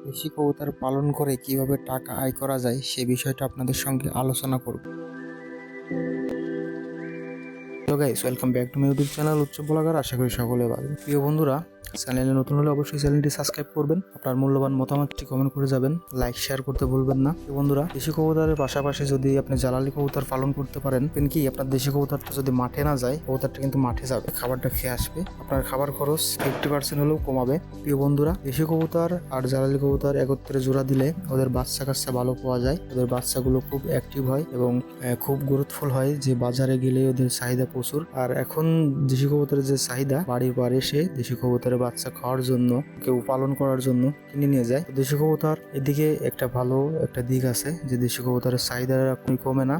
দেশি কবুতর পালন করে কিভাবে টাকা আয় করা যায় সে বিষয়টা আপনাদের সঙ্গে আলোচনা করব। Hello guys, welcome back to my YouTube channel উচ্চ ব্লগার। আশা করি সকলে ভালো। প্রিয় বন্ধুরা, চ্যানেলে নতুন হলে অবশ্যই চ্যানেলটি সাবস্ক্রাইব করবেন। আপনার মূল্যবান মতামতটি কমেন্ট করে যাবেন, লাইক শেয়ার করতে ভুলবেন না। প্রিয় বন্ধুরা, দেশি কবুতরের পাশাপাশি যদি আপনি জ্বালালি কবুতর পালন করতে পারেন, কি আপনার দেশি কবুতরটা যদি মাঠে না যায়, কবুতরটা কিন্তু মাঠে যাবে, খাবারটা খেয়ে আসবে, আপনার খাবার খরচ 50% হলেও কমাবে। প্রিয় বন্ধুরা, দেশি কবুতর আর জ্বালালি কবুতর একত্রে জোড়া দিলে ওদের বাচ্চা কাচ্চা ভালো পাওয়া যায়। ওদের বাচ্চাগুলো খুব অ্যাক্টিভ হয় এবং খুব গ্রোথফুল হয়, যে বাজারে গেলে ওদের চাহিদা প্রচুর। আর এখন দেশি কবুতরের যে চাহিদা, বাড়ির পর এসে দেশি কবুতরের বাচ্চা খাওয়ার জন্য, কেউ পালন করার জন্য কিনে নিয়ে যায়। দেশি কবুতর এদিকে একটা ভালো একটা দিক আছে যে দেশি কবুতরের চাহিদা আপনি কমে না।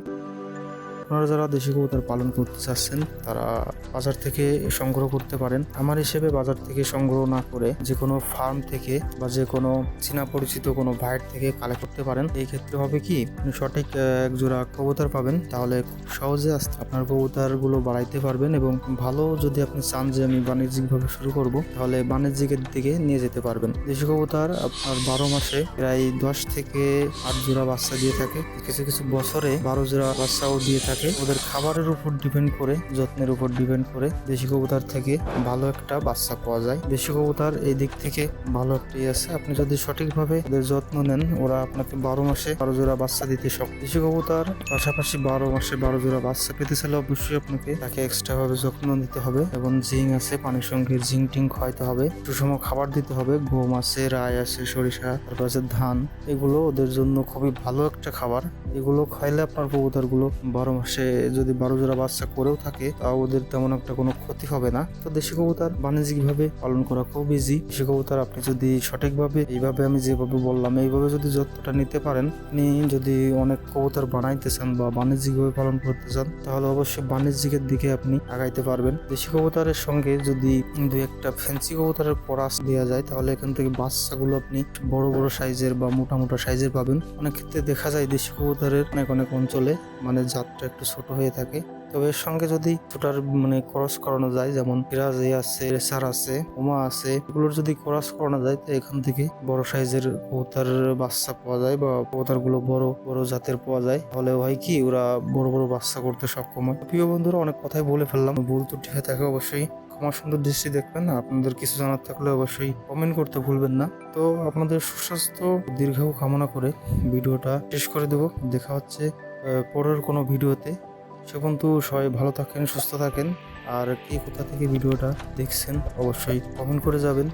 আপনারা যারা দেশি কবুতর পালন করতে চাচ্ছেন তারা বাজার থেকে সংগ্রহ করতে পারেন। আমার হিসেবে বাজার থেকে সংগ্রহ না করে যে কোনো ফার্ম থেকে বা যে কোনো চীনা পরিচিত কোনো ভাইয়ের থেকে কালেক্ট করতে পারেন। এই ক্ষেত্রে হবে কি, আপনি সঠিক এক জোড়া কবুতর পাবেন, তাহলে খুব সহজে আপনার কবুতর গুলো বাড়াইতে পারবেন। এবং ভালো যদি আপনি চান যে আমি বাণিজ্যিকভাবে শুরু করব, তাহলে বাণিজ্যিকের দিকে নিয়ে যেতে পারবেন। দেশি কবুতর আপনার 12 মাসে প্রায় 10 থেকে 8 জোড়া বাচ্চা দিয়ে থাকে। কিছু কিছু বছরে 12 জোড়া বাচ্চাও দিয়ে থাকে। ওদের খাবারের উপর ডিপেন্ড করে, যত্নের উপর ডিপেন্ড করে দেশি কবুতর থেকে ভালো একটা বাচ্চা পাওয়া যায়। দেশি কবুতর এই দিক থেকে ভালো একটাই আছে, আপনি যদি সঠিকভাবে ওদের যত্ন নেন, ওরা আপনাকে 12 মাসে 12 জোড়া বাচ্চা দিতে সক্ষম। দেশি কবুতর পাশাপাশি 12 মাসে 12 জোড়া বাচ্চা পেতে চাইলে অবশ্যই আপনাকে তাকে এক্সট্রা ভাবে যত্ন নিতে হবে এবং জিঙ্ক আছে, পানির সঙ্গে জিঙ্ক টিঙ্ক খাওয়াইতে হবে, সুষম খাবার দিতে হবে। গম আছে, রায় আছে, সরিষা, তারপর আছে ধান, এগুলো ওদের জন্য খুবই ভালো একটা খাবার। এগুলো খাইলে আপনার কবুতর গুলো 12 মাসে যদি 12 জোড়া বাচ্চা করেও থাকে, তাও ওদের তেমন একটা কোনো ক্ষতি হবে না। তো দেশি কবুতর বাণিজ্যিক ভাবে পালন করা খুব ইজি। দেশি কবুতর আপনি যদি সঠিকভাবে, এইভাবে আমি যেভাবে বললাম এইভাবে যদি যত্নটা নিতে পারেন, আপনি যদি অনেক কবুতর বানাইতে চান বা বাণিজ্যিক ভাবে পালন করতে চান, তাহলে অবশ্যই বাণিজ্যিকের দিকে আপনি আগাইতে পারবেন। দেশি কবুতরের সঙ্গে যদি দুই একটা ফ্যান্সি কবুতরের পরাস দেওয়া যায়, তাহলে এখান থেকে বাচ্চাগুলো আপনি বড় বড় সাইজের বা মোটা মোটা সাইজের পাবেন। অনেক ক্ষেত্রে দেখা যায় দেশি কবুতরের অনেক অনেক অঞ্চলে জাতটা একটু ছোট হয়ে থাকে। তবে এর সঙ্গে যদি ছোটার ক্রস করানো যায়, যেমন ফিরাজে আছে, রেসার আছে, ওমা আছে, এগুলোর যদি ক্রস করানো যায়, তো এখান থেকে বড় সাইজের কবুতর বাচ্চা পাওয়া যায় বা কবুতর গুলো বড় বড় জাতের পাওয়া যায়। তাহলে হয় কি, ওরা বড় বড় বাচ্চা করতে সক্ষম হয়। প্রিয় বন্ধুরা, অনেক কথাই বলে ফেললাম, ভুল ত্রুটি হয়ে থাকে অবশ্যই ক্ষমা সুন্দর দৃষ্টি দেখবেন। আপনাদের কিছু জানার থাকলে অবশ্যই কমেন্ট করতে ভুলবেন না। তো আপনাদের সুস্বাস্থ্য দীর্ঘায়ু কামনা করে ভিডিওটা শেষ করে দেব। দেখা হচ্ছে পরের কোনো ভিডিওতে। সে পর্যন্ত সবাই ভালো থাকেন, সুস্থ থাকেন। আর কে কোথা থেকে ভিডিওটা দেখছেন অবশ্যই কমেন্ট করে যাবেন।